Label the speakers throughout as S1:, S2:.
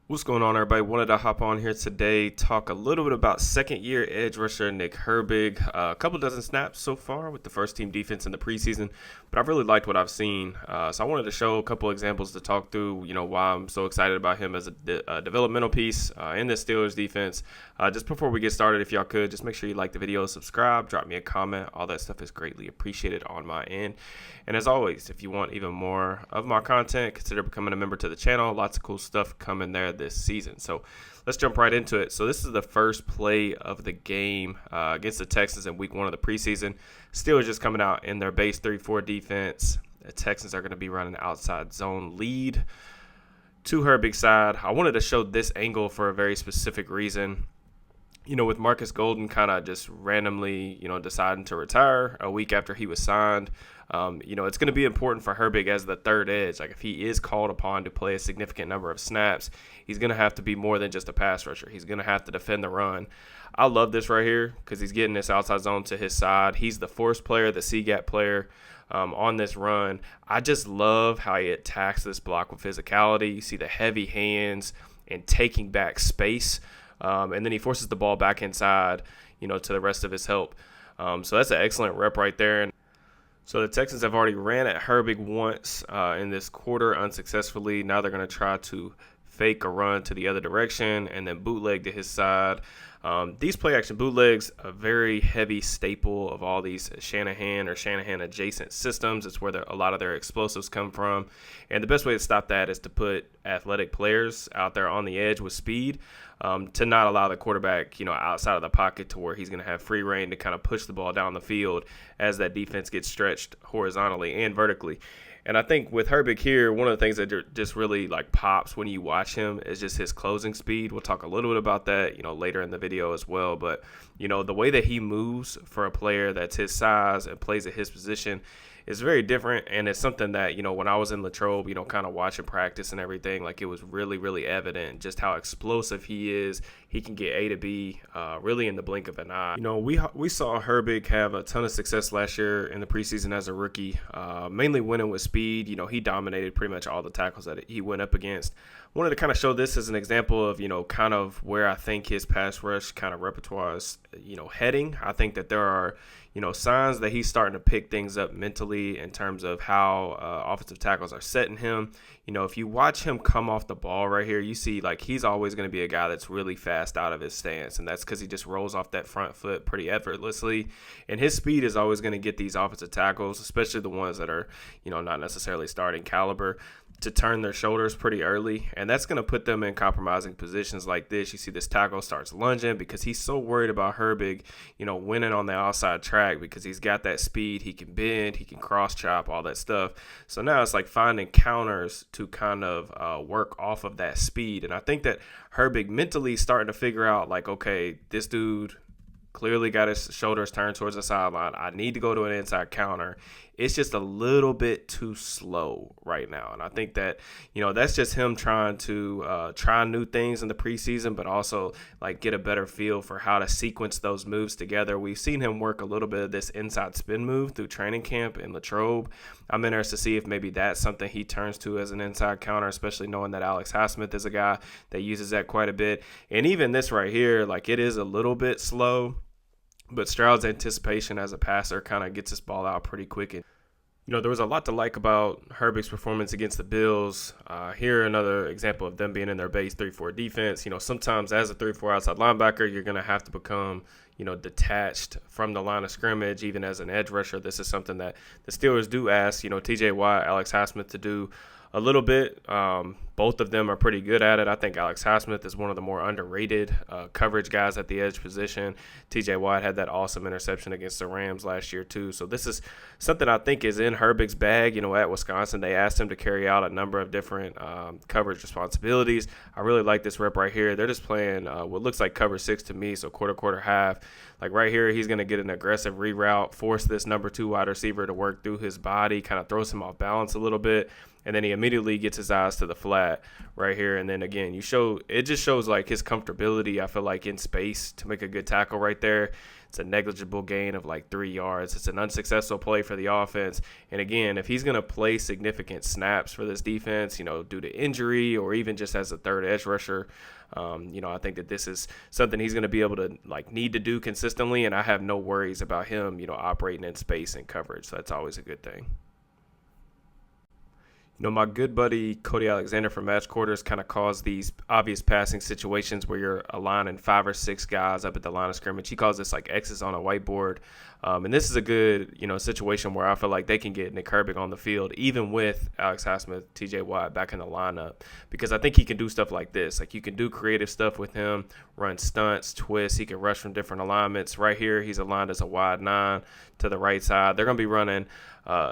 S1: What's going on, everybody? Wanted to hop on here today, talk a little bit about second-year edge rusher Nick Herbig. A couple dozen snaps so far with the first-team defense in the preseason, but I've really liked what I've seen. So I wanted to show a couple examples to talk through, why I'm so excited about him as a developmental piece in the Steelers defense. Just before we get started, if y'all could, just make sure you like the video, subscribe, drop me a comment. All that stuff is greatly appreciated on my end. And as always, if you want even more of my content, consider becoming a member to the channel. Lots of cool stuff coming there this season. So let's jump right into it. So this is the first play of the game against the Texans in week 1 of the preseason. Steelers just coming out in their base 3-4 defense. The Texans are going to be running outside zone lead to Herbig's side. I wanted to show this angle for a very specific reason. With Marcus Golden kind of just randomly, deciding to retire a week after he was signed, it's going to be important for Herbig as the third edge. Like if he is called upon to play a significant number of snaps, he's going to have to be more than just a pass rusher. He's going to have to defend the run. I love this right here because he's getting this outside zone to his side. He's the force player, the C-gap player on this run. I just love how he attacks this block with physicality. You see the heavy hands and taking back space. And then he forces the ball back inside, to the rest of his help. So that's an excellent rep right there. And so the Texans have already ran at Herbig once in this quarter unsuccessfully. Now they're going to try to fake a run to the other direction and then bootleg to his side. These play-action bootlegs, a very heavy staple of all these Shanahan or Shanahan-adjacent systems. It's where a lot of their explosives come from. And the best way to stop that is to put athletic players out there on the edge with speed to not allow the quarterback, outside of the pocket to where he's going to have free reign to kind of push the ball down the field as that defense gets stretched horizontally and vertically. And I think with Herbig here, one of the things that just really pops when you watch him is just his closing speed. We'll talk a little bit about that, later in the video as well. But, the way that he moves for a player that's his size and plays at his position is very different. And it's something that, when I was in Latrobe, kind of watching practice and everything, it was really, really evident just how explosive he is. He can get A to B really in the blink of an eye. We saw Herbig have a ton of success last year in the preseason as a rookie, mainly winning with speed. He dominated pretty much all the tackles that he went up against. I wanted to kind of show this as an example of, kind of where I think his pass rush kind of repertoire is, heading. I think that there are, signs that he's starting to pick things up mentally in terms of how offensive tackles are setting him. If you watch him come off the ball right here, you see he's always going to be a guy that's really fast out of his stance, and that's because he just rolls off that front foot pretty effortlessly. And his speed is always going to get these offensive tackles, especially the ones that are, not necessarily starting caliber, to turn their shoulders pretty early, and that's going to put them in compromising positions like this. You see this tackle starts lunging because he's so worried about Herbig, winning on the outside track because he's got that speed. He can bend, he can cross chop, all that stuff. So now it's finding counters to kind of work off of that speed. And I think that Herbig mentally starting to figure out okay, this dude clearly got his shoulders turned towards the sideline. I need to go to an inside counter. It's just a little bit too slow right now. And I think that, that's just him trying to try new things in the preseason, but also get a better feel for how to sequence those moves together. We've seen him work a little bit of this inside spin move through training camp in Latrobe. I'm interested to see if maybe that's something he turns to as an inside counter, especially knowing that Alex Highsmith is a guy that uses that quite a bit. And even this right here, it is a little bit slow, but Stroud's anticipation as a passer kind of gets this ball out pretty quick. And, there was a lot to like about Herbig's performance against the Bills. Here, another example of them being in their base 3-4 defense. Sometimes as a 3-4 outside linebacker, you're going to have to become, detached from the line of scrimmage, even as an edge rusher. This is something that the Steelers do ask, TJ Watt, Alex Highsmith to do a little bit. Both of them are pretty good at it. I think Alex Highsmith is one of the more underrated coverage guys at the edge position. TJ Watt had that awesome interception against the Rams last year too. So this is something I think is in Herbig's bag. At Wisconsin, they asked him to carry out a number of different coverage responsibilities. I really like this rep right here. They're just playing what looks like cover 6 to me, so quarter, half. Right here, he's going to get an aggressive reroute, force this number 2 wide receiver to work through his body, kind of throws him off balance a little bit, and then he immediately gets his eyes to the flat. flat right here. And then again, it just shows like his comfortability, I feel like, in space to make a good tackle right there. It's a negligible gain of like 3 yards. It's an unsuccessful play for the offense. And again, if he's going to play significant snaps for this defense, due to injury or even just as a third edge rusher, I think that this is something he's going to be able to need to do consistently. And I have no worries about him, operating in space and coverage. So that's always a good thing. My good buddy Cody Alexander from Match Quarters kind of calls these obvious passing situations where you're aligning 5 or 6 guys up at the line of scrimmage. He calls this like X's on a whiteboard. And this is a good, situation where I feel like they can get Nick Herbig on the field, even with Alex Highsmith, TJ Watt back in the lineup, because I think he can do stuff like this. Like, you can do creative stuff with him, run stunts, twists. He can rush from different alignments. Right here, he's aligned as a wide 9 to the right side. They're going to be running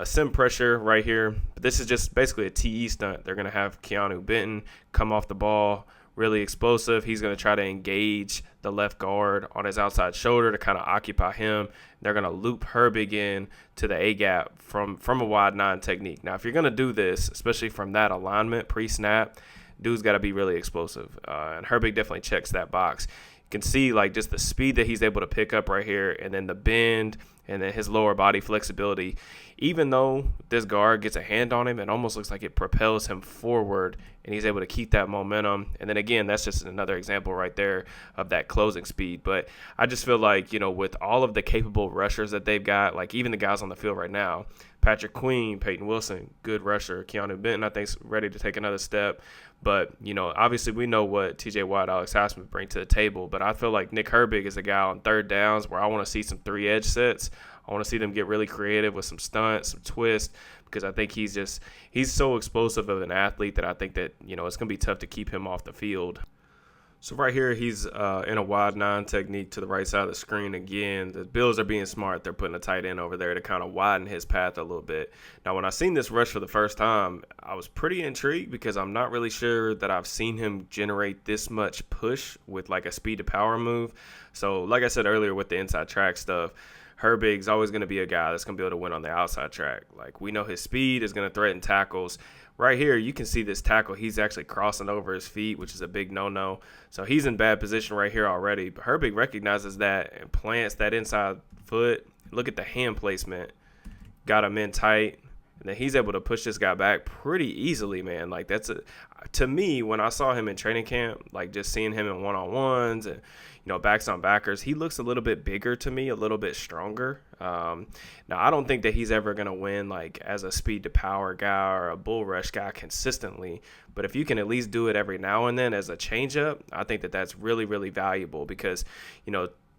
S1: sim pressure right here. But this is just basically a TE stunt. They're going to have Keanu Benton come off the ball, really explosive. He's going to try to engage the left guard on his outside shoulder to kind of occupy him. They're going to loop Herbig in to the A-gap from a wide 9 technique. Now, if you're going to do this, especially from that alignment pre-snap, dude's got to be really explosive. And Herbig definitely checks that box. You can see just the speed that he's able to pick up right here, and then the bend, and then his lower body flexibility. Even though this guard gets a hand on him, it almost looks like it propels him forward, and he's able to keep that momentum. And then again, that's just another example right there of that closing speed. But I just feel like, with all of the capable rushers that they've got, like even the guys on the field right now, Patrick Queen, Peyton Wilson, good rusher. Keanu Benton, I think, is ready to take another step. But, obviously we know what TJ Watt, Alex Highsmith bring to the table. But I feel like Nick Herbig is a guy on third downs where I want to see some 3-edge sets. I want to see them get really creative with some stunts, some twists, because I think he's so explosive of an athlete that I think that, it's going to be tough to keep him off the field. So right here, he's in a wide 9 technique to the right side of the screen again. The Bills are being smart. They're putting a tight end over there to kind of widen his path a little bit. Now, when I seen this rush for the first time, I was pretty intrigued because I'm not really sure that I've seen him generate this much push with like a speed to power move. So like I said earlier with the inside track stuff, Herbig's always going to be a guy that's going to be able to win on the outside track. Like, we know his speed is going to threaten tackles. Right here, you can see this tackle. He's actually crossing over his feet, which is a big no-no. So he's in bad position right here already. But Herbig recognizes that and plants that inside foot. Look at the hand placement. Got him in tight. And then he's able to push this guy back pretty easily, man. Like, to me, when I saw him in training camp, like just seeing him in one-on-ones and, backs on backers, he looks a little bit bigger to me, a little bit stronger. Now, I don't think that he's ever going to win like as a speed to power guy or a bull rush guy consistently. But if you can at least do it every now and then as a changeup, I think that that's really, really valuable because,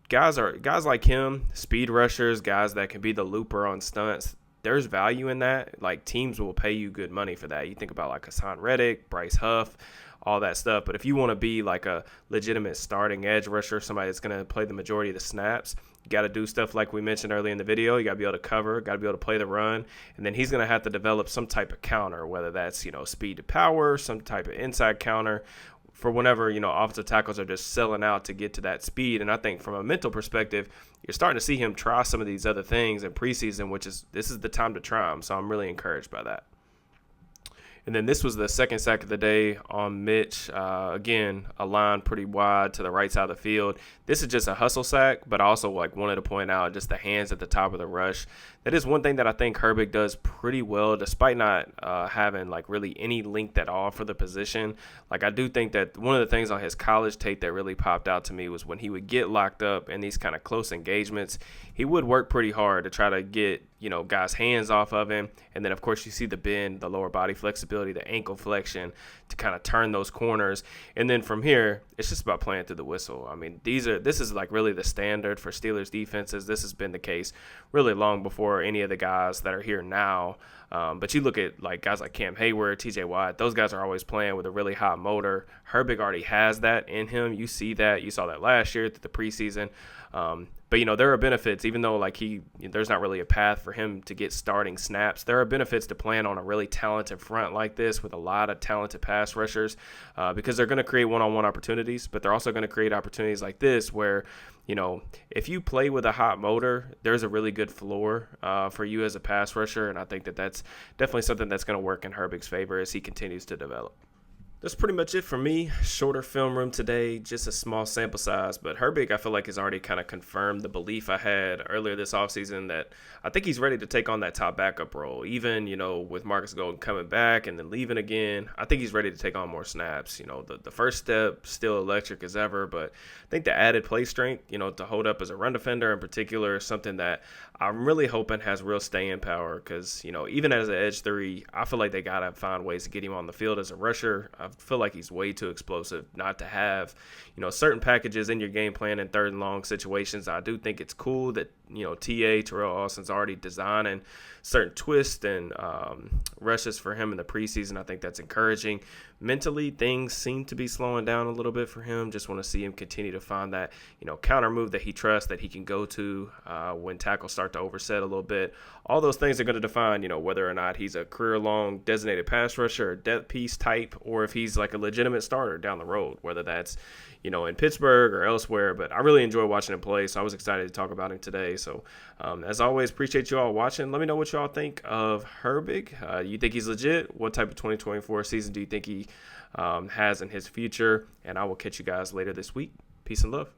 S1: guys like him, speed rushers, guys that can be the looper on stunts, there's value in that. Like, teams will pay you good money for that. You think about like Hassan Reddick, Bryce Huff, all that stuff. But if you want to be like a legitimate starting edge rusher, somebody that's going to play the majority of the snaps, you got to do stuff like we mentioned earlier in the video. You got to be able to cover, got to be able to play the run, and then he's going to have to develop some type of counter, whether that's, speed to power, some type of inside counter, for whenever, offensive tackles are just selling out to get to that speed. And I think from a mental perspective, you're starting to see him try some of these other things in preseason, this is the time to try them. So I'm really encouraged by that. And then this was the second sack of the day on Mitch. Again, a line pretty wide to the right side of the field. This is just a hustle sack, but I also wanted to point out just the hands at the top of the rush. That is one thing that I think Herbig does pretty well, despite not having really any length at all for the position. I do think that one of the things on his college tape that really popped out to me was when he would get locked up in these kind of close engagements, he would work pretty hard to try to get guys' hands off of him. And then, of course, you see the bend, the lower body flexibility, the ankle flexion to kind of turn those corners. And then from here, it's just about playing through the whistle. I mean, this is really the standard for Steelers defenses. This has been the case really long before any of the guys that are here now. But you look at guys like Cam Hayward, TJ Watt, those guys are always playing with a really hot motor. Herbig already has that in him. You see that. You saw that last year through the preseason. But, there are benefits, even though there's not really a path for him to get starting snaps. There are benefits to playing on a really talented front like this with a lot of talented pass rushers because they're going to create one-on-one opportunities, but they're also going to create opportunities like this where, if you play with a hot motor, there's a really good floor for you as a pass rusher, and I think that that's definitely something that's going to work in Herbig's favor as he continues to develop. That's pretty much it for me. Shorter film room today, just a small sample size. But Herbig, I feel like, has already kind of confirmed the belief I had earlier this offseason that I think he's ready to take on that top backup role. Even, with Marcus Golden coming back and then leaving again, I think he's ready to take on more snaps. The first step, still electric as ever, but I think the added play strength, to hold up as a run defender in particular is something that I'm really hoping has real staying power because, even as an edge three, I feel like they got to find ways to get him on the field as a rusher. I feel like he's way too explosive not to have, certain packages in your game plan in third and long situations. I do think it's cool that, Terrell Austin's already designing certain twists and rushes for him in the preseason. I think that's encouraging. Mentally, things seem to be slowing down a little bit for him. Just want to see him continue to find that, counter move that he trusts, that he can go to when tackles start to overset a little bit. All those things are going to define, whether or not he's a career-long designated pass rusher or depth piece type, or if he's like a legitimate starter down the road, whether that's, in Pittsburgh or elsewhere. But I really enjoy watching him play, so I was excited to talk about him today. So, as always, appreciate you all watching. Let me know what you all think of Herbig. You think he's legit? What type of 2024 season do you think he has in his future? And I will catch you guys later this week. Peace and love.